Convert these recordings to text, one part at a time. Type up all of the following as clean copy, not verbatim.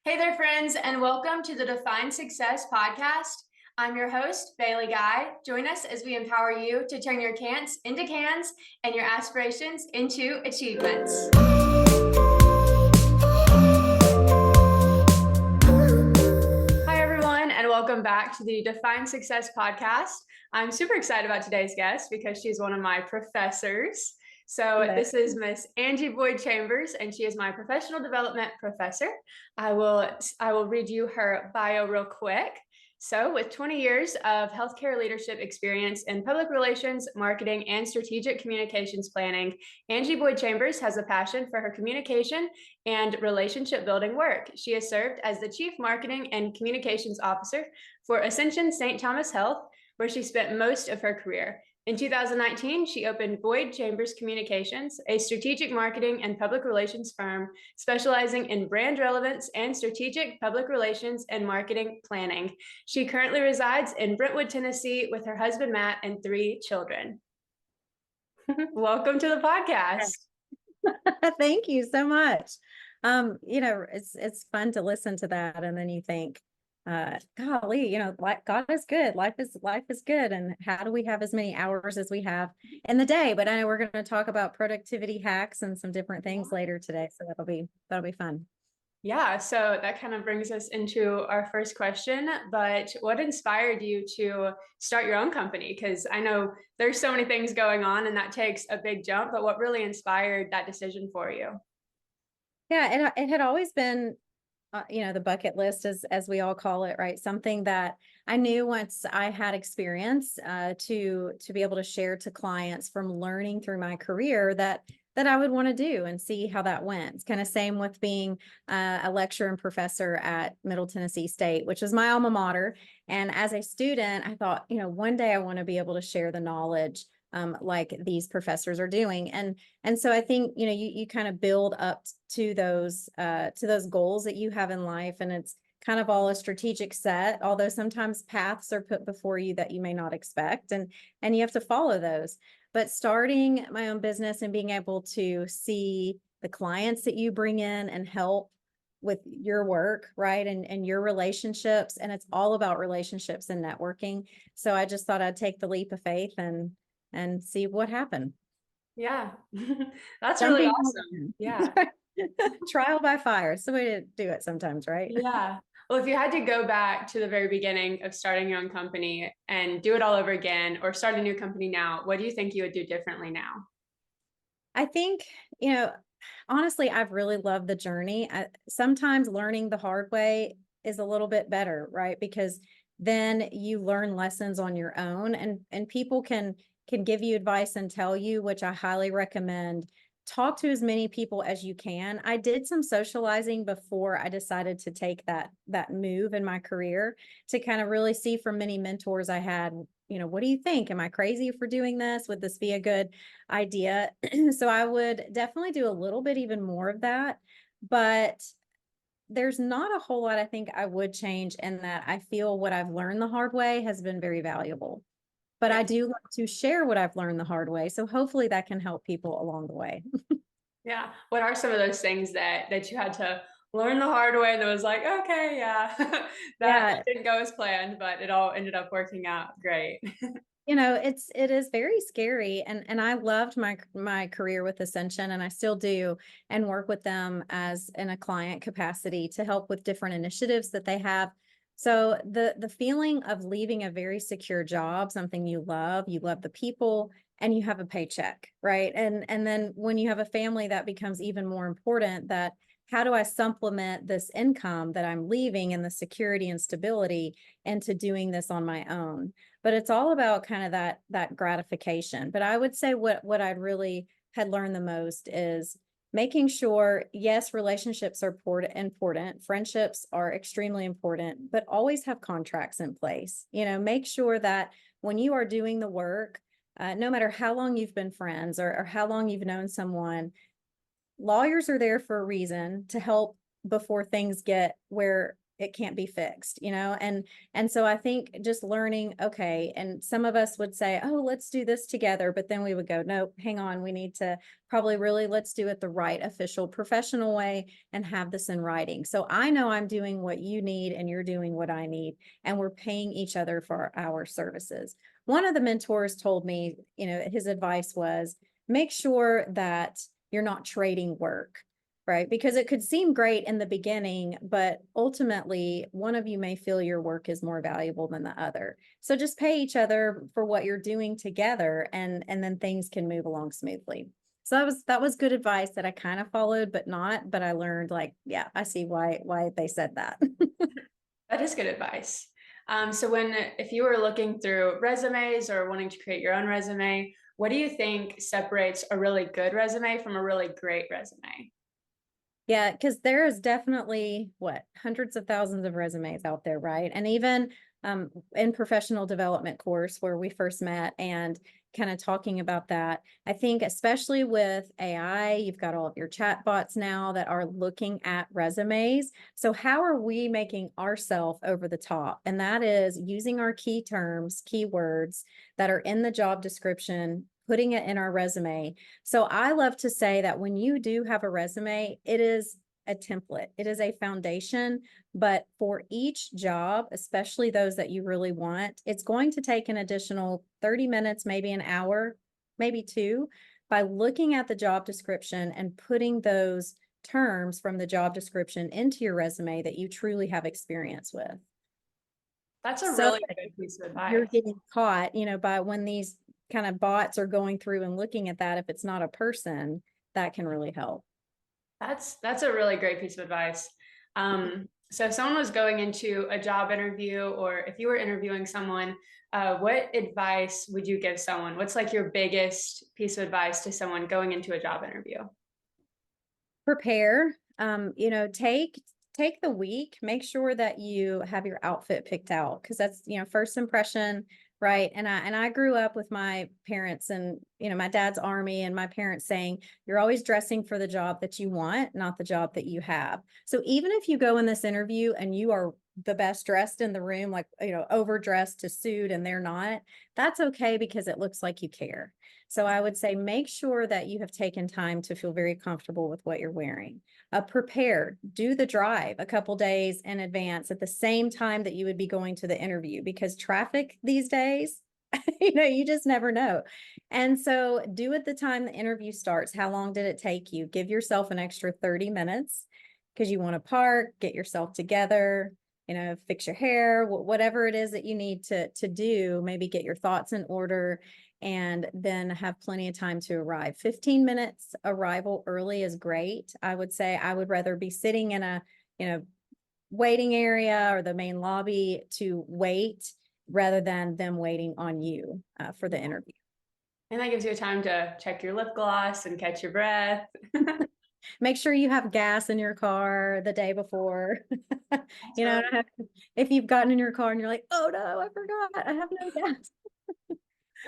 Hey there, friends, and welcome to the Define Success podcast. I'm your host, Bailey Guy. Join us as we empower you to turn your can'ts into cans and your aspirations into achievements. Hi, everyone, and welcome back to the Define Success podcast. I'm super excited about today's guest because she's one of my professors. So this is Miss Angie Boyd-Chambers, and she is my professional development professor. I will read you her bio real quick. So with 20 years of healthcare leadership experience in public relations, marketing, and strategic communications planning, Angie Boyd-Chambers has a passion for her communication and relationship building work. She has served as the Chief Marketing and Communications Officer for Ascension Saint Thomas Health, where she spent most of her career. In 2019, she opened Boyd-Chambers Communications, a strategic marketing and public relations firm specializing in brand relevance and strategic public relations and marketing planning. She currently resides in Brentwood, Tennessee, with her husband, Matt, and 3 children. Welcome to the podcast. Thank you so much. It's fun to listen to that, and then you think, golly, God is good. Life is good. And how do we have as many hours as we have in the day? But I know we're going to talk about productivity hacks and some different things later today. So that'll be fun. Yeah, so that kind of brings us into our first question. But what inspired you to start your own company? Because I know there's so many things going on and that takes a big jump, but what really inspired that decision for you? Yeah, it had always been the bucket list, as we all call it, right? Something that I knew once I had experience to be able to share to clients from learning through my career that I would want to do and see how that went. It's kind of same with being a lecturer and professor at Middle Tennessee State, which is my alma mater. And as a student, I thought, one day I want to be able to share the knowledge like these professors are doing. And so I think, you kind of build up to those goals that you have in life. And it's kind of all a strategic set, although sometimes paths are put before you that you may not expect, and you have to follow those. But starting my own business and being able to see the clients that you bring in and help with your work, right? And your relationships. And it's all about relationships and networking. So I just thought I'd take the leap of faith and see what happened. Yeah, that's really awesome. Yeah. Trial by fire. It's the way to do it sometimes, right? Yeah. Well, if you had to go back to the very beginning of starting your own company and do it all over again or start a new company now, what do you think you would do differently now? I think, honestly, I've really loved the journey. Sometimes learning the hard way is a little bit better, right? Because then you learn lessons on your own, and people can give you advice and tell you, which I highly recommend. Talk to as many people as you can. I did some socializing before I decided to take that move in my career to kind of really see from many mentors I had, what do you think? Am I crazy for doing this? Would this be a good idea? So I would definitely do a little bit even more of that, but there's not a whole lot I think I would change, in that I feel what I've learned the hard way has been very valuable. But I do like to share what I've learned the hard way. So hopefully that can help people along the way. Yeah. What are some of those things that you had to learn the hard way that was like, okay, yeah, that didn't go as planned, but it all ended up working out great. It is very scary, and I loved my career with Ascension, and I still do, and work with them as in a client capacity to help with different initiatives that they have. So the feeling of leaving a very secure job, something you love the people, and you have a paycheck, right? And then when you have a family, that becomes even more important. That how do I supplement this income that I'm leaving and the security and stability into doing this on my own? But it's all about kind of that gratification. But I would say what I'd really had learned the most is making sure, yes, relationships are important, friendships are extremely important, but always have contracts in place. Make sure that when you are doing the work, no matter how long you've been friends or how long you've known someone, lawyers are there for a reason, to help before things get where it can't be fixed, and so I think just learning, okay, and some of us would say, oh, let's do this together, but then we would go, no, hang on, we need to probably really, let's do it the right official professional way and have this in writing. So I know I'm doing what you need and you're doing what I need, and we're paying each other for our services. One of the mentors told me, his advice was make sure that you're not trading work, right? Because it could seem great in the beginning, but ultimately one of you may feel your work is more valuable than the other. So just pay each other for what you're doing together, and then things can move along smoothly. So that was good advice that I kind of followed, but I learned, like, yeah, I see why they said that. That is good advice. So if you were looking through resumes or wanting to create your own resume, what do you think separates a really good resume from a really great resume? Yeah, because there is definitely hundreds of thousands of resumes out there, right? And even in professional development course where we first met and kind of talking about that, I think especially with AI, you've got all of your chat bots now that are looking at resumes. So how are we making ourselves over the top? And that is using our key terms, keywords that are in the job description, putting it in our resume. So I love to say that when you do have a resume, it is a template, it is a foundation, but for each job, especially those that you really want, it's going to take an additional 30 minutes, maybe an hour, maybe two, by looking at the job description and putting those terms from the job description into your resume that you truly have experience with. That's a So really good piece of you're advice. getting caught, by when these kind of bots are going through and looking at that, if it's not a person, that can really help. That's a really great piece of advice. So if someone was going into a job interview, or if you were interviewing someone, what advice would you give someone? What's like your biggest piece of advice to someone going into a job interview? Prepare, take the week, make sure that you have your outfit picked out, because that's, first impression, right? And I grew up with my parents and, my dad's Army, and my parents saying, you're always dressing for the job that you want, not the job that you have. So even if you go in this interview and you are the best dressed in the room, like, overdressed to suit, and they're not, that's okay, because it looks like you care. So I would say make sure that you have taken time to feel very comfortable with what you're wearing. Prepare, do the drive a couple days in advance at the same time that you would be going to the interview, because traffic these days, you just never know. And so do it the time the interview starts. How long did it take you? Give yourself an extra 30 minutes, because you want to park, get yourself together, fix your hair, whatever it is that you need to do, maybe get your thoughts in order, and then have plenty of time to arrive. 15 minutes arrival early is great. I would say I would rather be sitting in a, waiting area or the main lobby to wait, rather than them waiting on you for the interview. And that gives you time to check your lip gloss and catch your breath. Make sure you have gas in your car the day before. If you've gotten in your car and you're like, oh no, I forgot, I have no gas.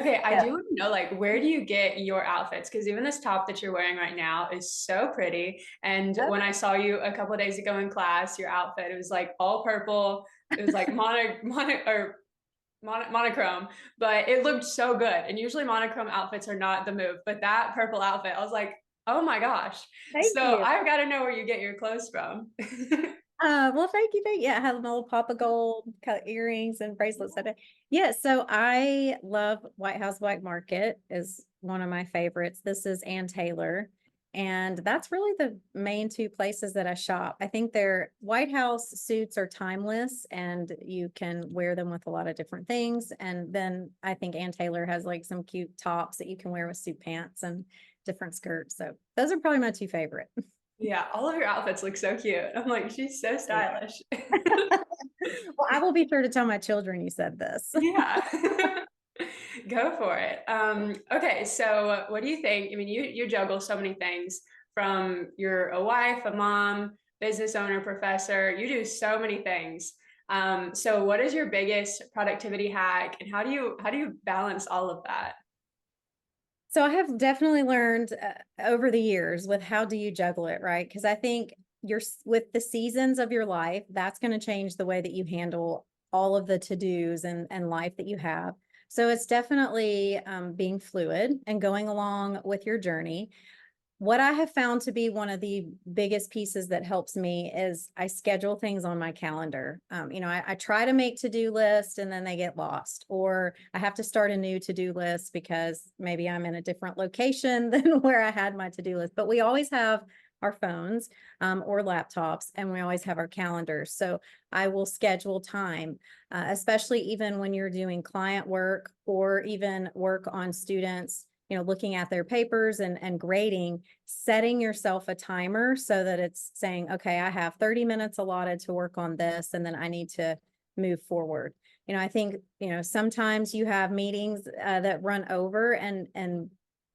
Okay, I Yeah. do want to know, like, where do you get your outfits? Because even this top that you're wearing right now is so pretty. And when I saw you a couple of days ago in class, your outfit, it was like all purple. It was like monochrome, but it looked so good. And usually monochrome outfits are not the move, but that purple outfit, I was like, oh my gosh. Thank So you. I've got to know where you get your clothes from. Well, thank you. Yeah, I have a little pop of gold kind of earrings and bracelets. Yeah, so I love White House Black Market is one of my favorites. This is Ann Taylor, and that's really the main two places that I shop. I think their White House suits are timeless, and you can wear them with a lot of different things. And then I think Ann Taylor has like some cute tops that you can wear with suit pants and different skirts. So those are probably my two favorite. Yeah, all of your outfits look so cute. I'm like, she's so stylish. Well, I will be sure to tell my children you said this. Yeah. Go for it. Okay, so what do you think? I mean, you juggle so many things, from you're a wife, a mom, business owner, professor. You do so many things. So what is your biggest productivity hack, and how do you balance all of that? So I have definitely learned over the years with how do you juggle it, right? Because I think with the seasons of your life, that's going to change the way that you handle all of the to-dos and life that you have. So it's definitely being fluid and going along with your journey. What I have found to be one of the biggest pieces that helps me is I schedule things on my calendar. I try to make to-do lists and then they get lost, or I have to start a new to-do list because maybe I'm in a different location than where I had my to-do list. But we always have our phones or laptops, and we always have our calendars. So I will schedule time, especially even when you're doing client work or even work on students, looking at their papers and grading, setting yourself a timer so that it's saying, okay, I have 30 minutes allotted to work on this, and then I need to move forward. I think, sometimes you have meetings that run over and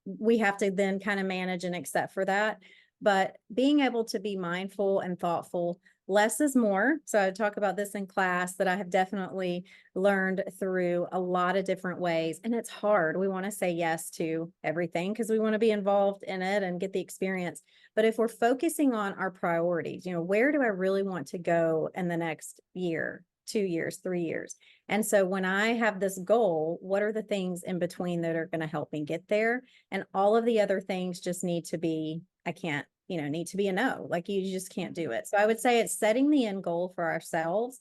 we have to then kind of manage and accept for that. But being able to be mindful and thoughtful, less is more. So I talk about this in class, that I have definitely learned through a lot of different ways. And it's hard. We want to say yes to everything because we want to be involved in it and get the experience. But if we're focusing on our priorities, where do I really want to go in the next year, 2 years, 3 years? And so when I have this goal, what are the things in between that are going to help me get there? And all of the other things just need to be, need to be a no, like you just can't do it. So I would say it's setting the end goal for ourselves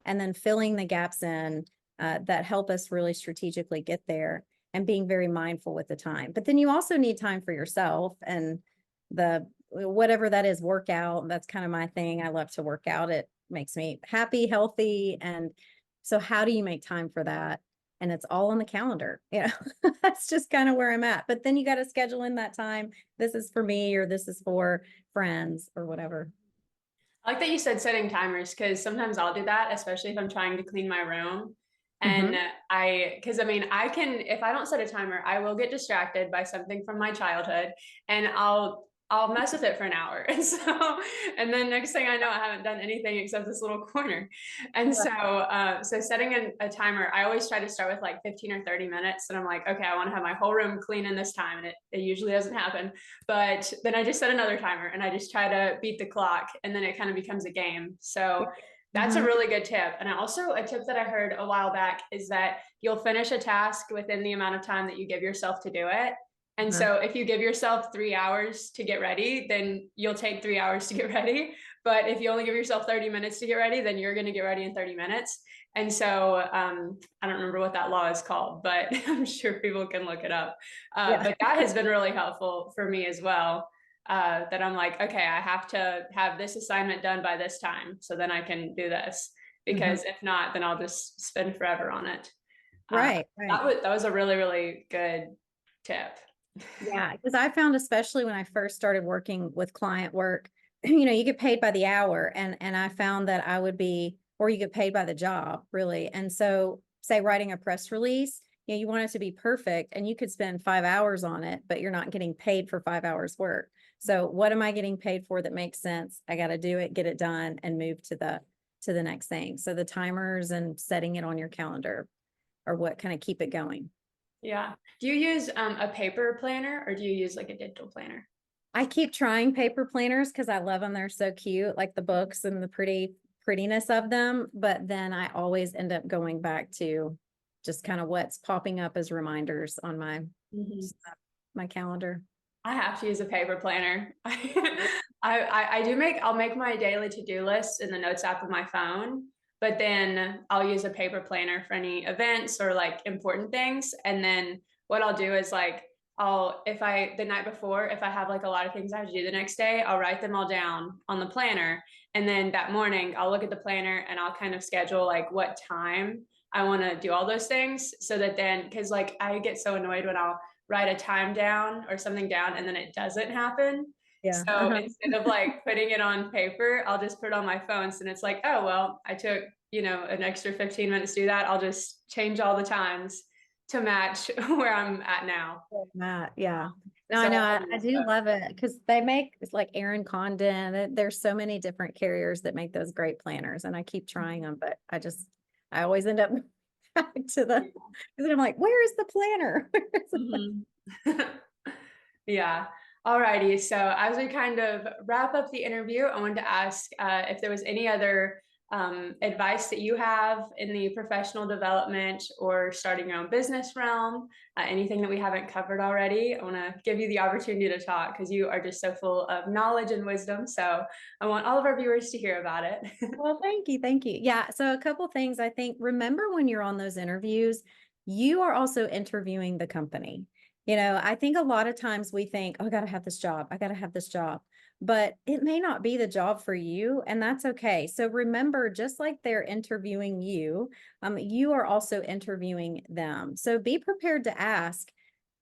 and then filling the gaps in that help us really strategically get there, and being very mindful with the time. But then you also need time for yourself and whatever that is, workout. That's kind of my thing. I love to work out. It makes me happy, healthy. And so how do you make time for that? And it's all on the calendar. That's just kind of where I'm at. But then you got to schedule in that time. This is for me, or this is for friends, or whatever. I like that you said setting timers, because sometimes I'll do that, especially if I'm trying to clean my room. And I can, if I don't set a timer, I will get distracted by something from my childhood, and I'll mess with it for an hour. And then next thing I know, I haven't done anything except this little corner. And so setting a timer, I always try to start with like 15 or 30 minutes. And I'm like, okay, I want to have my whole room clean in this time. And it usually doesn't happen. But then I just set another timer and I just try to beat the clock, and then it kind of becomes a game. So that's a really good tip. And also a tip that I heard a while back is that you'll finish a task within the amount of time that you give yourself to do it. And so if you give yourself 3 hours to get ready, then you'll take 3 hours to get ready. But if you only give yourself 30 minutes to get ready, then you're going to get ready in 30 minutes. And so I don't remember what that law is called, but I'm sure people can look it up. But that has been really helpful for me as well. That I'm like, okay, I have to have this assignment done by this time, so then I can do this, because if not, then I'll just spend forever on it. Right. That was a really, really good tip. Yeah, because I found, especially when I first started working with client work, you get paid by the hour, and I found that or you get paid by the job, really. And so, say writing a press release, you want it to be perfect, and you could spend 5 hours on it, but you're not getting paid for 5 hours work. So what am I getting paid for that makes sense? I got to do it, get it done, and move to the next thing. So the timers and setting it on your calendar are what kind of keep it going. Yeah. Do you use a paper planner, or do you use like a digital planner? I keep trying paper planners because I love them. They're so cute, like the books and the prettiness of them. But then I always end up going back to just kind of what's popping up as reminders on my calendar. I have to use a paper planner. I'll make my daily to-do list in the notes app of my phone, but then I'll use a paper planner for any events or like important things. And then what I'll do is like, the night before, if I have like a lot of things I have to do the next day, I'll write them all down on the planner. And then that morning I'll look at the planner and I'll kind of schedule like what time I want to do all those things, so that then, cause like I get so annoyed when I'll write a time down or something down and then it doesn't happen. Yeah. So instead of like putting it on paper, I'll just put it on my phone. And it's like, oh, well, I took, an extra 15 minutes to do that. I'll just change all the times to match where I'm at now. Yeah. No, I know. I do love it because they make, it's like Erin Condon. There's so many different carriers that make those great planners, and I keep trying them, but I always end up back to because I'm like, where is the planner? Yeah. Alrighty, so as we kind of wrap up the interview, I wanted to ask if there was any other advice that you have in the professional development or starting your own business realm, anything that we haven't covered already. I want to give you the opportunity to talk because you are just so full of knowledge and wisdom. So I want all of our viewers to hear about it. Well, thank you. Thank you. Yeah. So a couple things. I think, remember when you're on those interviews, you are also interviewing the company. I think a lot of times we think, oh, I got to have this job. I got to have this job. But it may not be the job for you, and that's okay. So remember, just like they're interviewing you, you are also interviewing them. So be prepared to ask,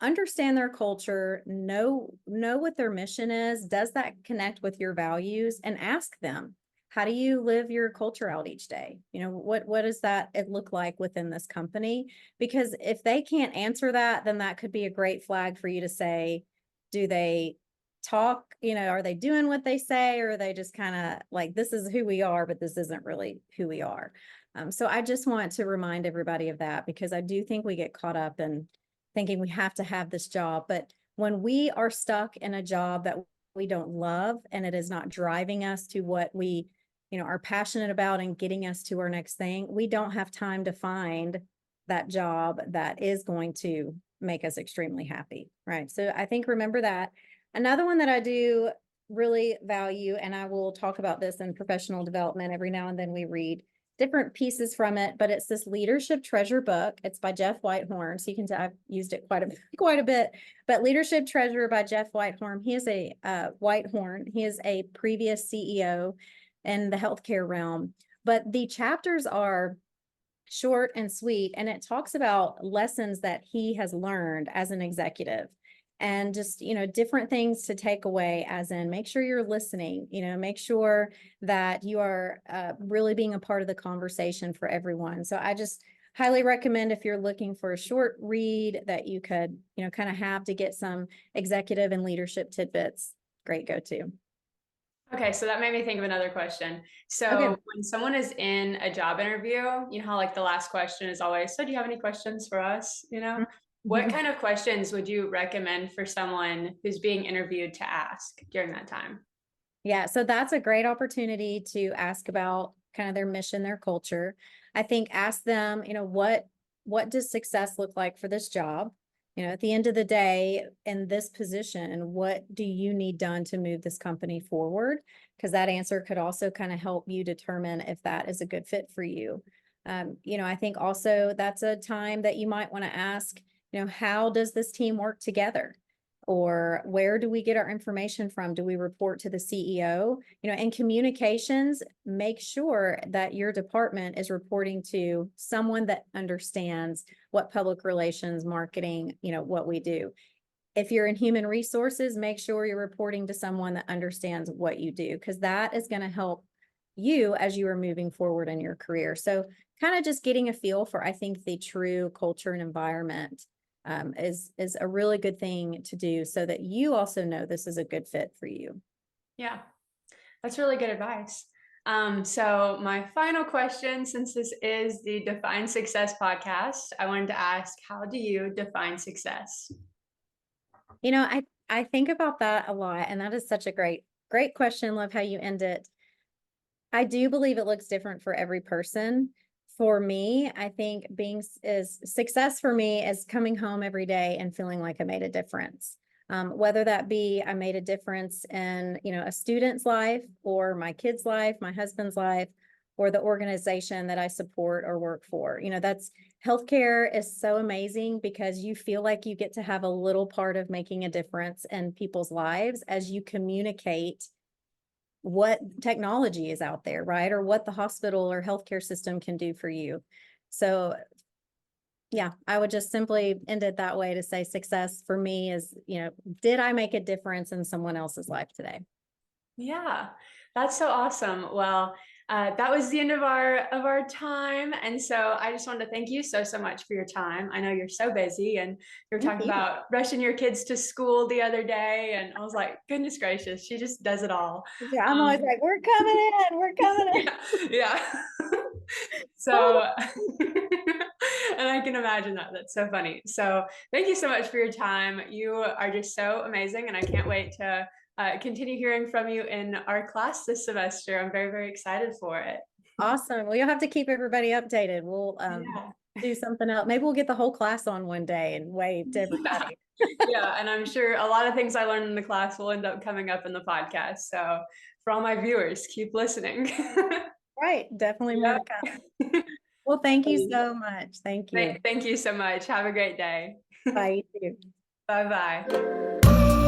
understand their culture, know what their mission is. Does that connect with your values? And ask them, how do you live your culture out each day? What does that it look like within this company? Because if they can't answer that, then that could be a great flag for you to say, do they talk, are they doing what they say, or are they just kind of like, this is who we are, but this isn't really who we are. So I just want to remind everybody of that, because I do think we get caught up in thinking we have to have this job. But when we are stuck in a job that we don't love, and it is not driving us to what we are passionate about and getting us to our next thing, we don't have time to find that job that is going to make us extremely happy, right? So I think, remember that. Another one that I do really value, and I will talk about this in professional development every now and then, we read different pieces from it, but it's this Leadership Treasure book. It's by Jeff Whitehorn. So you can tell I've used it quite a bit, but Leadership Treasure by Jeff Whitehorn. He is a previous CEO in the healthcare realm, but the chapters are short and sweet, and it talks about lessons that he has learned as an executive, and just different things to take away, as in, make sure you're listening, make sure that you are really being a part of the conversation for everyone. So I just highly recommend, if you're looking for a short read that you could kind of have to get some executive and leadership tidbits, great go-to. Okay, so that made me think of another question. So Okay. when someone is in a job interview, you know how like the last question is always, so do you have any questions for us? What kind of questions would you recommend for someone who's being interviewed to ask during that time? Yeah, so that's a great opportunity to ask about kind of their mission, their culture. I think ask them, what does success look like for this job? At the end of the day, in this position, what do you need done to move this company forward? Because that answer could also kind of help you determine if that is a good fit for you. I think also that's a time that you might want to ask, how does this team work together? Or where do we get our information from? Do we report to the CEO? In communications, make sure that your department is reporting to someone that understands what public relations, marketing, what we do. If you're in human resources, make sure you're reporting to someone that understands what you do, because that is going to help you as you are moving forward in your career. So kind of just getting a feel for, I think, the true culture and environment is a really good thing to do, so that you also know this is a good fit for you. Yeah, that's really good advice. So my final question, since this is the Define Success podcast, I wanted to ask, how do you define success? I think about that a lot, and that is such a great question. Love how you end it. I do believe it looks different for every person. For me, I think success for me is coming home every day and feeling like I made a difference. Whether that be I made a difference in, a student's life, or my kid's life, my husband's life, or the organization that I support or work for. That's healthcare is so amazing, because you feel like you get to have a little part of making a difference in people's lives as you communicate what technology is out there, right? Or what the hospital or healthcare system can do for you. So yeah, I would just simply end it that way, to say success for me is, did I make a difference in someone else's life today? Yeah, that's so awesome. Well, that was the end of our time, and so I just wanted to thank you so much for your time. I know you're so busy, and you're Thank talking you. about rushing your kids to school the other day, and I was like, goodness gracious, she just does it all. Yeah, I'm always like, we're coming in. Yeah, yeah. Hold So, and I can imagine that. That's so funny. So thank you so much for your time. You are just so amazing, and I can't wait to continue hearing from you in our class this semester. I'm very, very excited for it. Awesome. Well, you'll have to keep everybody updated. We'll do something else. Maybe we'll get the whole class on one day and wave to everybody. Yeah, and I'm sure a lot of things I learned in the class will end up coming up in the podcast. So for all my viewers, keep listening. Right. Definitely more to come. Well, thank you so much. Thank you. Thank you so much. Have a great day. Bye. Bye-bye.